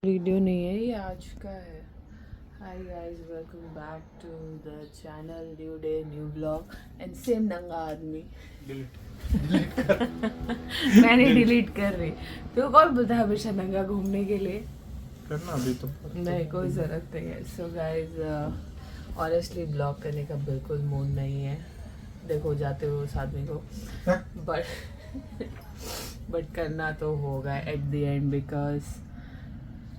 Video नहीं है, ये आज का है। Hi guys, welcome back to the channel. New day, new blog and same नंगा आदमी। मैंने डिलीट कर रही। तो कौन बोलता है हमेशा नंगा घूमने के लिए? करना अभी तो नहीं, कोई ज़रूरत नहीं है। सो गाइस, ऑनेस्टली ब्लॉग करने का बिल्कुल मूड नहीं है। देखो जाते हो उस आदमी को, बट करना तो होगा at the end, because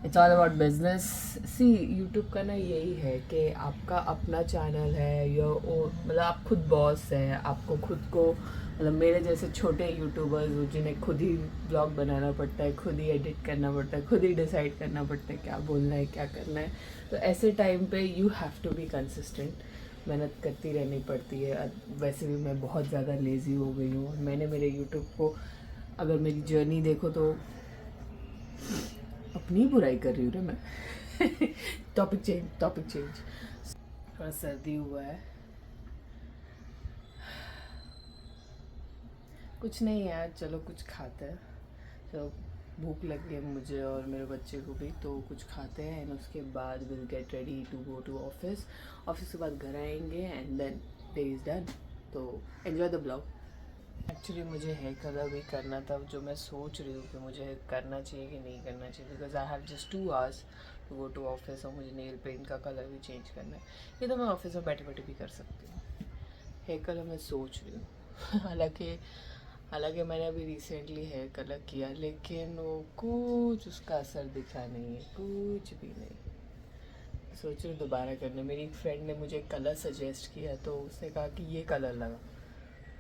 it's all about business. See YouTube का ना यही है कि आपका अपना चैनल है, योर मतलब आप खुद बॉस है। आपको खुद को, मतलब मेरे जैसे छोटे यूट्यूबर्स जिन्हें खुद ही ब्लॉग बनाना पड़ता है, खुद ही एडिट करना पड़ता है, खुद ही डिसाइड करना पड़ता है क्या बोलना है, क्या करना है। तो ऐसे टाइम पे you have to be consistent, मेहनत करती रहनी पड़ती है। वैसे भी मैं बहुत ज़्यादा लेज़ी हो गई हूँ। मैंने मेरे यूट्यूब को, अगर मेरी जर्नी देखो तो अपनी बुराई कर रही हूँ ना मैं। Topic change. थोड़ा सर्दी हुआ है, कुछ नहीं यार, चलो कुछ खाते हैं। तो भूख लग गई मुझे और मेरे बच्चे को भी, तो कुछ खाते हैं एंड उसके बाद will get ready to go to office. Office के बाद घर आएंगे and then day is done. तो एन्जॉय द ब्लॉग। एक्चुअली मुझे हेयर कलर भी करना था, जो मैं सोच रही हूँ कि मुझे करना चाहिए कि नहीं करना चाहिए, because I have just 2 hours to go to office और मुझे नेल पेंट का कलर भी चेंज करना है। ये तो मैं ऑफिस में बैठे बैठे भी कर सकती हूँ। हेयर कलर मैं सोच रही हूँ। हालांकि मैंने अभी रिसेंटली हेयर कलर किया, लेकिन वो कुछ उसका असर दिखा नहीं है, कुछ भी नहीं। सोच रही हूँ दोबारा करने। मेरी एक फ्रेंड ने मुझे कलर सजेस्ट किया, तो उसने कहा कि ये कलर लगा,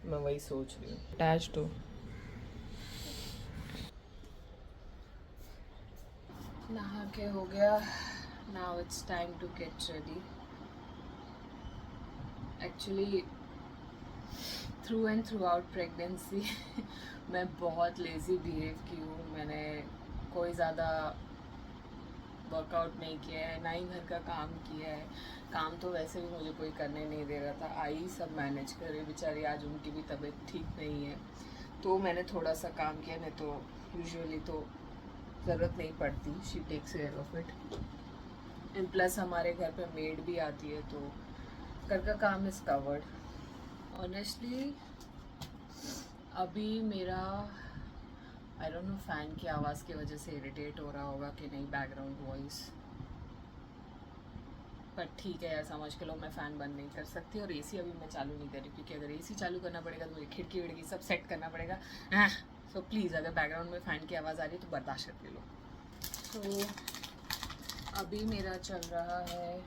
मैं वही सोच रही हूँ। अटैच्ड हो, नहा के हो गया। Now it's time to get ready. Actually through and throughout pregnancy मैं बहुत लेज़ी बिहेव की हूँ। मैंने कोई ज़्यादा वर्कआउट नहीं किया है, ना ही घर का काम किया है। काम तो वैसे भी मुझे कोई करने नहीं दे रहा था, आई सब मैनेज कर रही बेचारी। आज उनकी भी तबीयत ठीक नहीं है, तो मैंने थोड़ा सा काम किया, नहीं तो यूजुअली तो ज़रूरत नहीं पड़ती। She takes care of it. And plus हमारे घर पे मेड भी आती है, तो घर का काम इज़ कवर्ड। ऑनेस्टली अभी मेरा, आई डोंट नो, फ़ैन की आवाज़ की वजह से इरिटेट हो रहा होगा कि नहीं, बैकग्राउंड वॉइस। पर ठीक है यार, समझ के लो, मैं फ़ैन बंद नहीं कर सकती और एसी अभी मैं चालू नहीं कर रही, क्योंकि अगर एसी चालू करना पड़ेगा तो मुझे खिड़की विड़की सब सेट करना पड़ेगा। सो प्लीज़, अगर बैकग्राउंड में फ़ैन की आवाज़ आ रही है तो बर्दाश्त करके लो। तो अभी मेरा चल रहा है,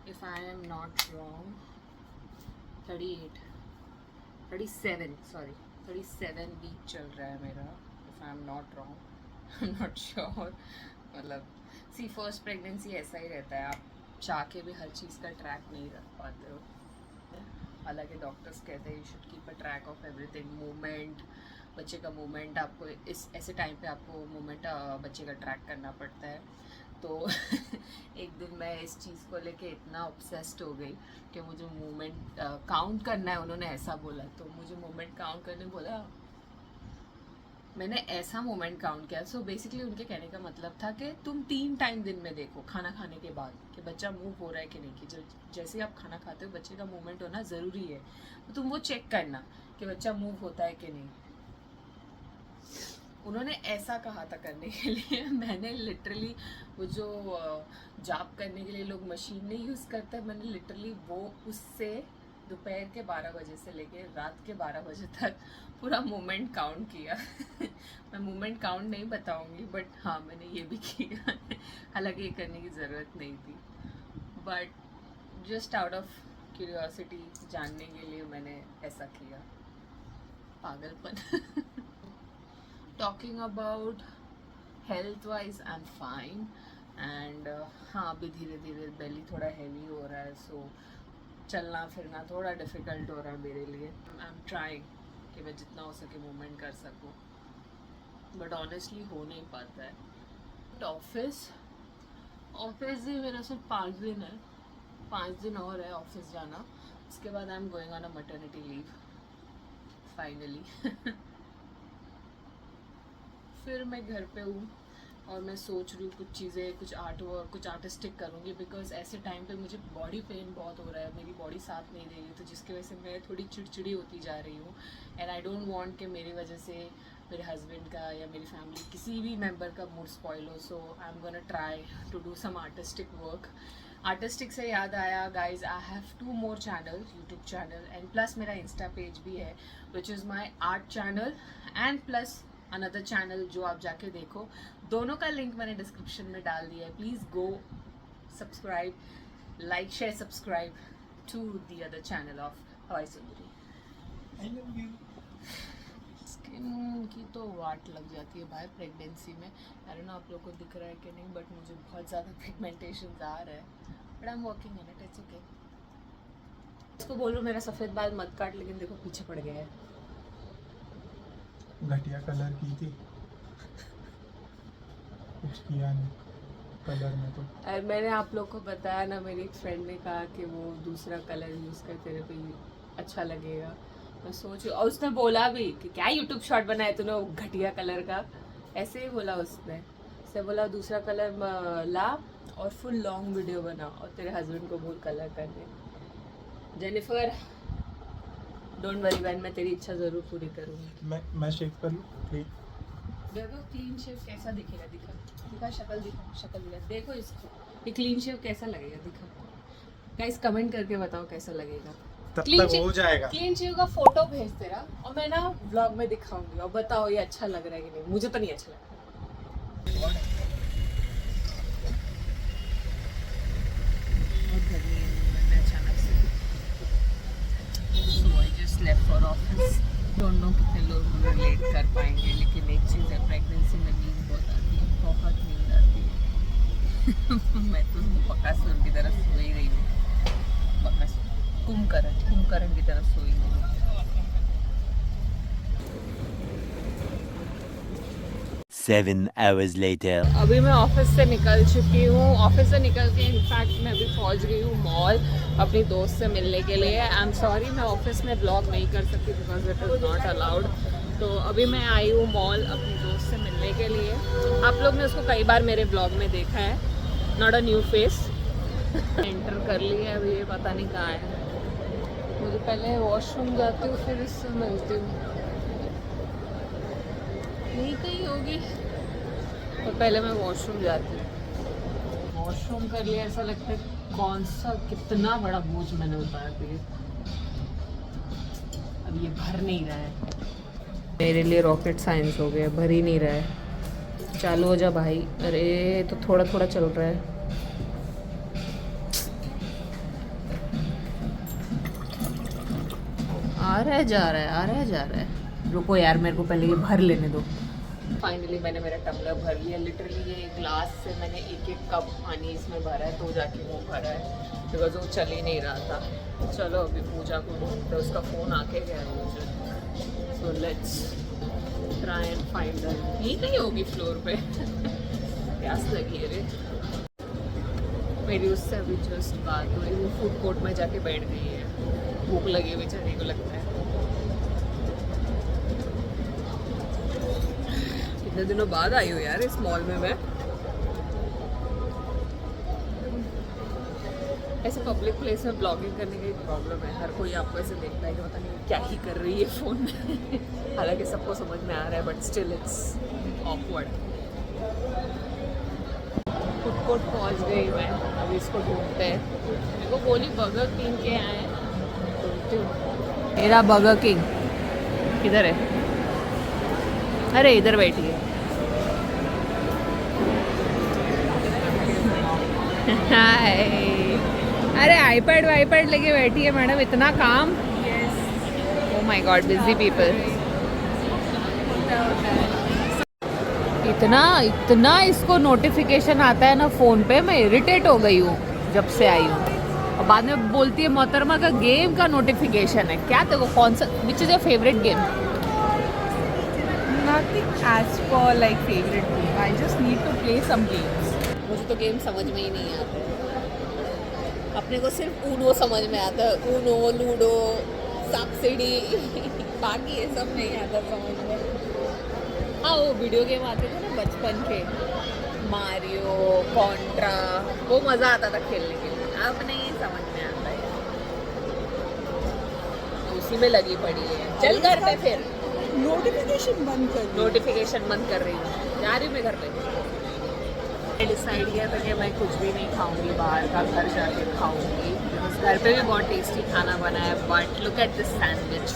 if I am not wrong, 37 week चल रहा है मेरा, if I am not wrong. I am not sure. मतलब सी, फर्स्ट प्रेगनेंसी ऐसा ही रहता है, आप चाह के भी हर चीज़ का ट्रैक नहीं रख पाते हो। हालांकि डॉक्टर्स कहते हैं you should keep a track of everything, movement, बच्चे का मूवमेंट। आपको इस ऐसे टाइम पे आपको मूवमेंट बच्चे का ट्रैक करना पड़ता है। तो एक दिन मैं इस चीज़ को लेके इतना ऑब्सेस्ड हो गई कि मुझे मूवमेंट काउंट करना है। उन्होंने ऐसा बोला, तो मुझे मूवमेंट काउंट करने बोला, मैंने ऐसा मोमेंट काउंट किया। सो बेसिकली उनके कहने का मतलब था कि तुम 3 टाइम दिन में देखो खाना खाने के बाद कि बच्चा मूव हो रहा है कि नहीं, कि जो जैसे ही आप खाना खाते हो बच्चे का मूवमेंट होना ज़रूरी है, तो तुम वो चेक करना कि बच्चा मूव होता है कि नहीं। उन्होंने ऐसा कहा था करने के लिए। मैंने लिटरली वो जो जाप करने के लिए लोग मशीन नहीं यूज़ करते, मैंने लिटरली वो उससे दोपहर के 12 बजे से लेके रात के 12 बजे तक पूरा मोमेंट काउंट किया। मैं मोमेंट काउंट नहीं बताऊंगी, बट हाँ मैंने ये भी किया। हालांकि ये करने की ज़रूरत नहीं थी, but just out of curiosity, जानने के लिए मैंने ऐसा किया। पागलपन। Talking about health wise I am fine. And हाँ, अभी धीरे धीरे बेली थोड़ा हैवी हो रहा है, सो चलना फिरना थोड़ा डिफ़िकल्ट हो रहा है मेरे लिए। आई एम ट्राइंग कि मैं जितना हो सके मूवमेंट कर सकूँ, बट ऑनेस्टली हो नहीं पाता है। ऑफिस ऑफिस ही मेरा सिर्फ 5 दिन है, 5 दिन और है ऑफिस जाना। उसके बाद I am going on a maternity leave finally. फिर मैं घर पे हूँ, और मैं सोच रही हूँ कुछ चीज़ें, कुछ आर्ट वर्क, कुछ आर्टिस्टिक करूँगी, बिकॉज ऐसे टाइम पे मुझे बॉडी पेन बहुत हो रहा है, मेरी बॉडी साथ नहीं दे रही है, तो जिसकी वजह से मैं थोड़ी चिड़चिड़ी होती जा रही हूँ। एंड आई डोंट वांट कि मेरी वजह से मेरे हस्बैंड का या मेरी फैमिली किसी भी मेंबर का मूड स्पॉइल हो। So I am gonna try to do some artistic work. Artistic से याद आया guys, I have 2 more channel, YouTube channel and plus मेरा इंस्टा पेज भी है, which is my art channel and plus another channel जो आप जाके देखो। दोनों का लिंक मैंने डिस्क्रिप्शन में डाल दिया है। Please go subscribe, like, share, subscribe to the other channel of Hawai Sundari. I love you. Skin की तो वाट लग जाती है भाई प्रेगनेंसी में। आई डोंट नो आप लोगों को दिख रहा है कि नहीं, बट मुझे बहुत ज़्यादा पिगमेंटेशन आ रहा है, but I am working on it, it's okay. इसको बोल रहा मेरा सफ़ेद बाल मत काट, लेकिन देखो पीछे पड़ गया है। घटिया कलर की थी, कुछ किया नहीं कलर में तो। और मैंने आप लोग को बताया ना, मेरी एक फ्रेंड ने कहा कि वो दूसरा कलर यूज़ कर, तेरे पे अच्छा लगेगा। मैं सोच, और उसने बोला भी कि क्या यूट्यूब शॉर्ट बनाया तूने वो घटिया कलर का, ऐसे ही बोला उसने बोला दूसरा कलर ला और फुल लॉन्ग वीडियो बना और तेरे हस्बैंड को बोल कलर करने। जेनिफर डोंट वरी बहन, मैं तेरी इच्छा ज़रूर पूरी करूँगी। मैं शेव कर लूँ प्लीज? देखो क्लीन शेव कैसा दिखेगा, दिखा शक्ल दिखा। देखो इसको, ये क्लीन शेव कैसा लगेगा, दिखा गाइस, कमेंट करके बताओ कैसा लगेगा। तब तक हो जाएगा। क्लीन शेव का फोटो भेज तेरा और मैं ना व्लॉग में दिखाऊंगी और बताओ ये अच्छा लग रहा है कि नहीं। मुझे तो नहीं अच्छा लग रहा। बहुत गर्मी है मुंबई में अचानक से। So I just left for office. Don't know कितने लोग रिलेट कर पाएंगे, लेकिन एक चीज़ है, प्रेगनेंसी में नींद बहुत आती है, बहुत नींद आती है। मैं तो बकासुर की तरह सो ही रही हूँ, बकासुर कुंभकर्ण की तरह सोई हूँ। 7 hours later. अभी मैं ऑफिस से निकल चुकी हूँ। ऑफिस से निकल के इनफैक्ट मैं अभी पहुँच गई हूँ मॉल अपनी दोस्त से मिलने के लिए। आई एम सॉरी मैं ऑफिस में ब्लॉग नहीं कर सकती because it is not allowed. तो अभी मैं आई हूँ मॉल अपनी दोस्त से मिलने के लिए। आप लोग ने उसको कई बार मेरे ब्लॉग में देखा है, not a new face. Enter कर लिया, अभी ये पता नहीं कहाँ है। मुझे पहले वॉशरूम जाती हूँ फिर इससे मिलती हूँ, नहीं कहीं होगी, तो पहले मैं वॉशरूम जाती हूँ। वॉशरूम कर लिया, ऐसा लगता है कौन सा कितना बड़ा बोझ मैंने उतार दिया। अब ये भर नहीं रहा है, मेरे लिए रॉकेट साइंस हो गया, भर ही नहीं रहा है। चालू हो जा भाई। अरे तो थोड़ा थोड़ा चल रहा है। आ रहा है जा रहा है। रुको यार, मेरे को पहले ये भर लेने दो। फाइनली मैंने मेरा टम्बलर भर लिया। लिटरली ये ग्लास से मैंने एक कप पानी इसमें भरा है, तो जाके वो भरा है बिकॉज वो चल ही नहीं रहा था। चलो अभी पूजा को ढूंढते, उसका फ़ोन आके गया है मुझे। So let's try and find that. यही कहीं होगी फ्लोर पे। प्यास लगी है रे। मेरी उससे अभी जस्ट बात हुई, वो फूड कोर्ट में जाके बैठ गई है, भूख लगी बेचारी को लगता है। कितने दिनों बाद आई हूँ यार इस मॉल में मैं। ऐसे पब्लिक प्लेस में ब्लॉगिंग करने की प्रॉब्लम है, हर कोई आपको ऐसे देखता है कि पता नहीं क्या ही कर रही है फ़ोन में। हालांकि सबको समझ में आ रहा है, but still it's awkward. Food court पहुँच गई मैं, अभी इसको ढूंढते हैं। मेरे को बोली बर्गर किंग के आए, ढूंढती हूँ। मेरा बर्गर किंग किधर है? अरे इधर बैठी है। हाय। अरे आईपैड वाईपैड लेके बैठी है मैडम, इतना काम। Oh my God, busy people. इतना इसको नोटिफिकेशन आता है ना फ़ोन पे, मैं इरिटेट हो गई हूँ जब से आई हूँ। और बाद में बोलती है मोहतरमा का गेम का नोटिफिकेशन है। क्या देखो कौन सा, which is your favourite game? Nothing as for like favorite game. I just need to play some games. मुझे तो गेम समझ में ही नहीं आते। अपने को सिर्फ ऊनो समझ में आता है, ऊनो, लूडो, सांप सीढ़ी। बाकी ये सब नहीं आता समझ में। हाँ वो वीडियो गेम आते थे ना बचपन के, मारियो, कॉन्ट्रा, वो मज़ा आता था खेलने के लिए। अब नहीं समझ में आता है, उसी में लगी पड़ी है। चल घर पे फिर नोटिफिकेशन बंद कर दो। नोटिफिकेशन बंद कर रही हूँ, जा रही हूँ मैं घर पे। मैंने डिसाइड किया था कि मैं कुछ भी नहीं खाऊंगी बाहर का, घर जाके खाऊंगी। घर पे भी बहुत टेस्टी खाना बना है, but look at this sandwich.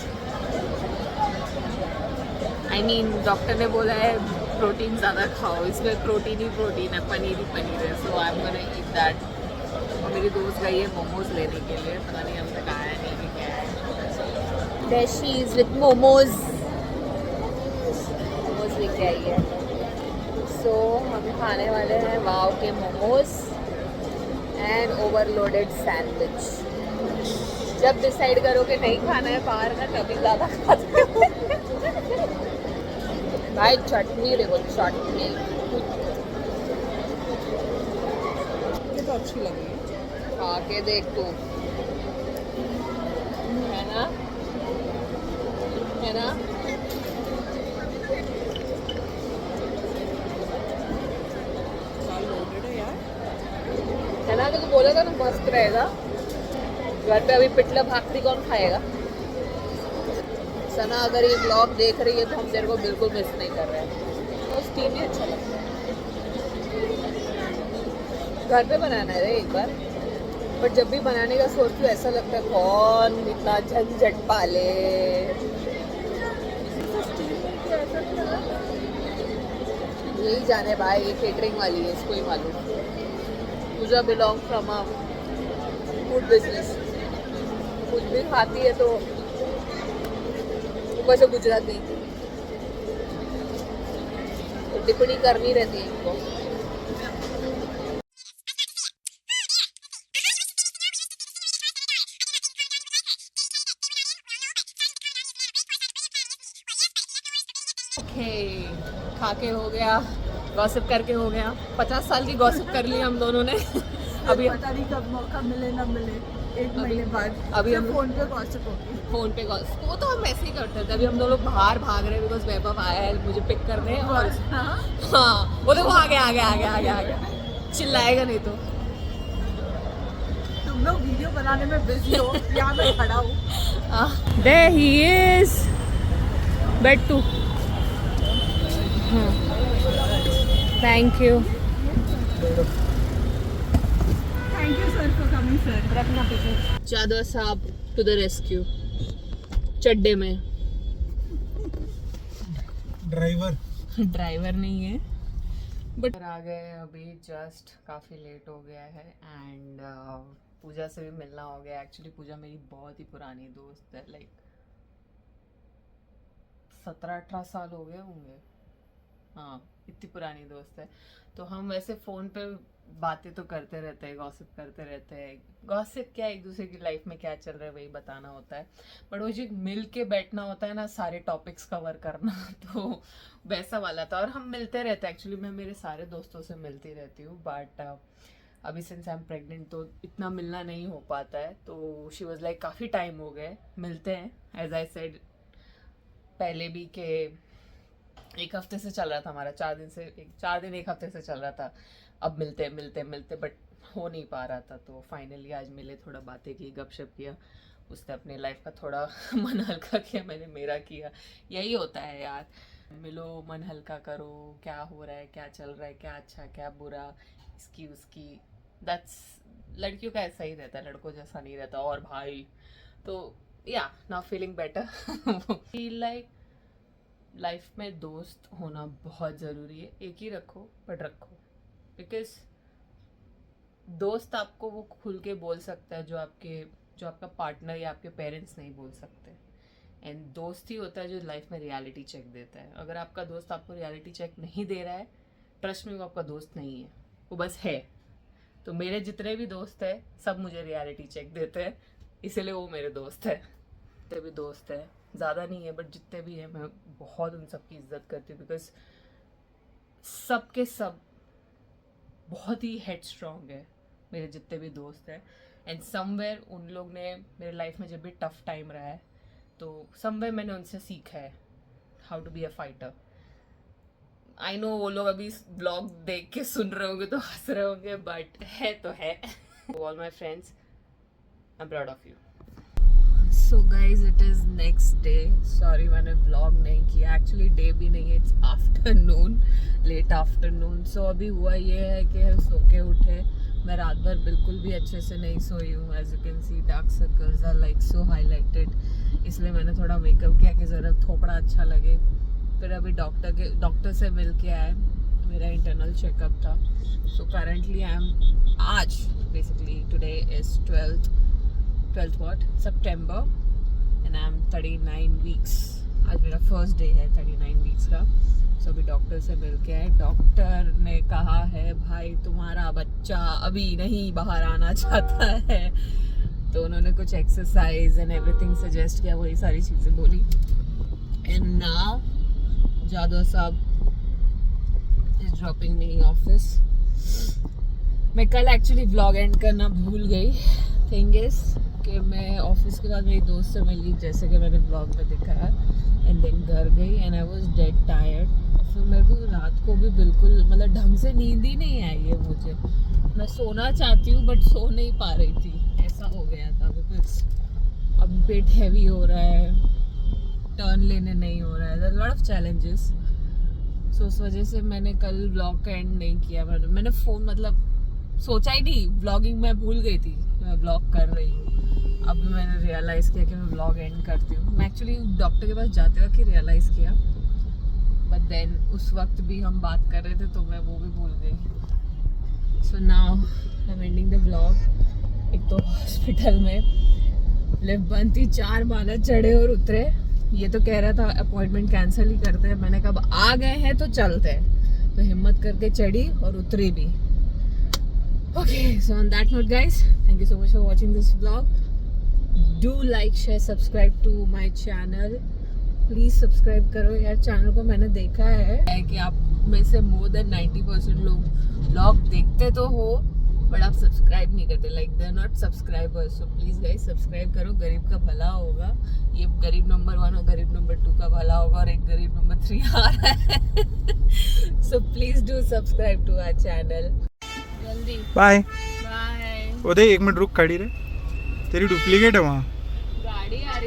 I mean doctor ने बोला है प्रोटीन ज़्यादा खाओ, इसमें प्रोटीन ही प्रोटीन है, पनीर ही पनीर है। So I am gonna eat that. और मेरी दोस्त गई है मोमोज लेने के लिए, पता नहीं अब तक आया नहीं कि क्या है। डैशीज विथ मोमोज, मोमोज लेके आई है। सो हम खाने वाले हैं वाव के मोमोज एंड ओवरलोडेड सैंडविच। जब डिसाइड करो कि नहीं खाना है बाहर का, तभी ज़्यादा खाते हो। भाई चटनी देखो, चटनी ये तो अच्छी लगी है। खा के देख तू, है ना, है ना। क्या लोडेड है यार। है ना, तो बोला था ना मस्त रहेगा। घर पे अभी पिटला भाकरी कौन खाएगा। सना अगर ये ब्लॉग देख रही है तो हम तेरे को बिल्कुल मिस नहीं कर रहे हैं। तो स्टीम ही अच्छा लगता है। घर पे बनाना है रे एक बार, बट जब भी बनाने का सोचती हूँ ऐसा लगता है कौन इतना झंझट पाले। यही जाने भाई, ये केटरिंग वाली है, इसको ही मालूम। Pooja belong from a food business. कुछ भी खाती है तो ऊपर से गुजराती तो टिप्पणी करनी रहती है इनको। ओके, खा के हो गया, गॉसिप करके हो गया। 50 साल की गॉसिप कर ली हम दोनों ने। अभी पता नहीं कब मौका मिले ना मिले, एक महीने बाद अभी हम फोन पे गॉसिप होगी। फोन पे गॉसिप, वो तो हम ऐसे ही करते थे। अभी हम दोनों बाहर भाग रहे हैं बिकॉज वैभव आया है मुझे पिक करने। और हाँ वो देखो आ गया, चिल्लाएगा नहीं तो। तुम लोग वीडियो बनाने में बिजी हो, यहाँ मैं खड़ा हूँ। There he is. Bed 2. Thank you. Thank you sir for coming sir. रखना पीछे। जादव साहब टू द रेस्क्यू, चड्डे में। ड्राइवर नहीं है बट आ गए अभी जस्ट। काफ़ी लेट हो गया है एंड पूजा से भी मिलना हो गया। एक्चुअली पूजा मेरी बहुत ही पुरानी दोस्त है, लाइक 17-18 साल हो गए होंगे। हाँ इतनी पुरानी दोस्त है। तो हम वैसे फ़ोन पे बातें तो करते रहते हैं, गॉसिप करते रहते हैं। गॉसिप क्या, एक दूसरे की लाइफ में क्या चल रहा है वही बताना होता है। बट वो जो मिल के बैठना होता है ना, सारे टॉपिक्स कवर करना, तो वैसा वाला था। और हम मिलते रहते हैं, एक्चुअली मैं मेरे सारे दोस्तों से मिलती रहती हूँ। बट अभी सिंस आई एम प्रेग्नेंट तो इतना मिलना नहीं हो पाता है। तो शी वॉज लाइक काफ़ी टाइम हो गए, मिलते हैं। एज आई सेड पहले भी के 1 हफ्ते से चल रहा था हमारा, 4 दिन 1 हफ्ते से चल रहा था। अब मिलते बट हो नहीं पा रहा था। तो फाइनली आज मिले, थोड़ा बातें की, गपशप किया। उसने अपने लाइफ का थोड़ा मन हल्का किया, मैंने मेरा किया। यही होता है यार, मिलो, मन हल्का करो, क्या हो रहा है, क्या चल रहा है, क्या अच्छा क्या बुरा, इसकी उसकी। दैट्स लड़कियों का ऐसा ही रहता है, लड़कों जैसा नहीं रहता। और भाई तो या now feeling better. Feel like life में दोस्त होना बहुत ज़रूरी है। एक ही रखो बट रखो, बिकॉज दोस्त आपको वो खुल के बोल सकता है जो आपका पार्टनर या आपके पेरेंट्स नहीं बोल सकते। एंड दोस्त ही होता है जो लाइफ में रियलिटी चेक देता है। अगर आपका दोस्त आपको रियलिटी चेक नहीं दे रहा है, ट्रस्ट में वो आपका दोस्त नहीं है, वो बस है। तो मेरे जितने भी दोस्त हैं सब मुझे रियलिटी चेक देते हैं, इसलिए वो मेरे दोस्त है। जितने भी दोस्त हैं, ज़्यादा नहीं है बट जितने भी हैं मैं बहुत उन सब की इज्जत करती हूँ। बिकॉज सब के सब बहुत ही हेड स्ट्रॉन्ग है मेरे जितने भी दोस्त हैं। एंड समवेयर उन लोग ने मेरे लाइफ में जब भी टफ टाइम रहा है तो समवेयर मैंने उनसे सीखा है how to be a fighter. I know वो लोग अभी ब्लॉग देख के सुन रहे होंगे तो हंस रहे होंगे, बट है तो है। All my friends, I am proud of you. So guys, it is next day. Sorry मैंने व्लॉग नहीं किया, एक्चुअली डे भी नहीं है, इट्स आफ्टरनून, लेट आफ्टरनून। सो अभी हुआ ये है कि सो के उठे, मैं रात भर बिल्कुल भी अच्छे से नहीं सोई हूँ। As you can see dark circles are like so highlighted, इसलिए मैंने थोड़ा मेकअप किया कि ज़रा थोड़ा अच्छा लगे। फिर अभी डॉक्टर से मिल के आए, मेरा इंटरनल चेकअप था। सो करंटली आई एम, आज basically today is 12th September and I am 39 weeks. आज मेरा फर्स्ट डे है 39 वीक्स का। सो अभी डॉक्टर से मिल के आए। डॉक्टर ने कहा है भाई तुम्हारा बच्चा अभी नहीं बाहर आना चाहता है, तो उन्होंने कुछ एक्सरसाइज एंड एवरीथिंग सजेस्ट किया, वही सारी चीज़ें बोली। एंड नाउ जादव साहब इज ड्रॉपिंग मी ऑफिस। मैं कल एक्चुअली व्लॉग एंड करना भूल गई। थिंग इज कि मैं ऑफिस के बाद मेरी दोस्त से मिली, जैसे कि मैंने ब्लॉग में दिखाया, एंड देन घर गई and I was dead tired. और फिर मेरे को रात को भी बिल्कुल मतलब ढंग से नींद ही नहीं आई है मुझे। मैं सोना चाहती हूँ बट सो नहीं पा रही थी, ऐसा हो गया था। बिकॉज अब पेट हैवी हो रहा है, टर्न लेने नहीं हो रहा है, देयर लॉट ऑफ चैलेंजेस। सो उस वजह से मैंने कल ब्लॉग का एंड नहीं किया। मैंने फ़ोन मतलब सोचा ही नहीं, ब्लॉगिंग मैं भूल गई थी, मैं ब्लॉग कर रही हूँ। अब मैंने रियलाइज़ किया कि मैं ब्लॉग एंड करती हूँ। मैं एक्चुअली डॉक्टर के पास जाते वक्त ही रियलाइज़ किया, बट देन उस वक्त भी हम बात कर रहे थे तो मैं वो भी भूल गई। So now I am ending the blog. एक तो हॉस्पिटल में लिफ्ट बंद थी, 4 बार चढ़े और उतरे। ये तो कह रहा था अपॉइंटमेंट कैंसिल ही करते हैं, मैंने कहा आ गए हैं तो चलते हैं, तो हिम्मत करके चढ़ी और उतरी भी। Okay, so on that note guys, thank you so much for watching this vlog. Do like, share, subscribe to my channel. Please subscribe करो यार, चैनल को मैंने देखा है कि आप में से more than 90% लोग vlog देखते तो हो बट आप सब्सक्राइब नहीं करते, like they are not subscribers. So please guys subscribe करो, गरीब का भला होगा। ये गरीब नंबर 1 और गरीब नंबर 2 का भला होगा और एक गरीब नंबर 3 आ रहा है। So please do subscribe to our channel. जल्दी बाय। बाय। उदय 1 मिनट रुक, खड़ी रहे, तेरी डुप्लीकेट है वहाँ। गाड़ी आ रही है।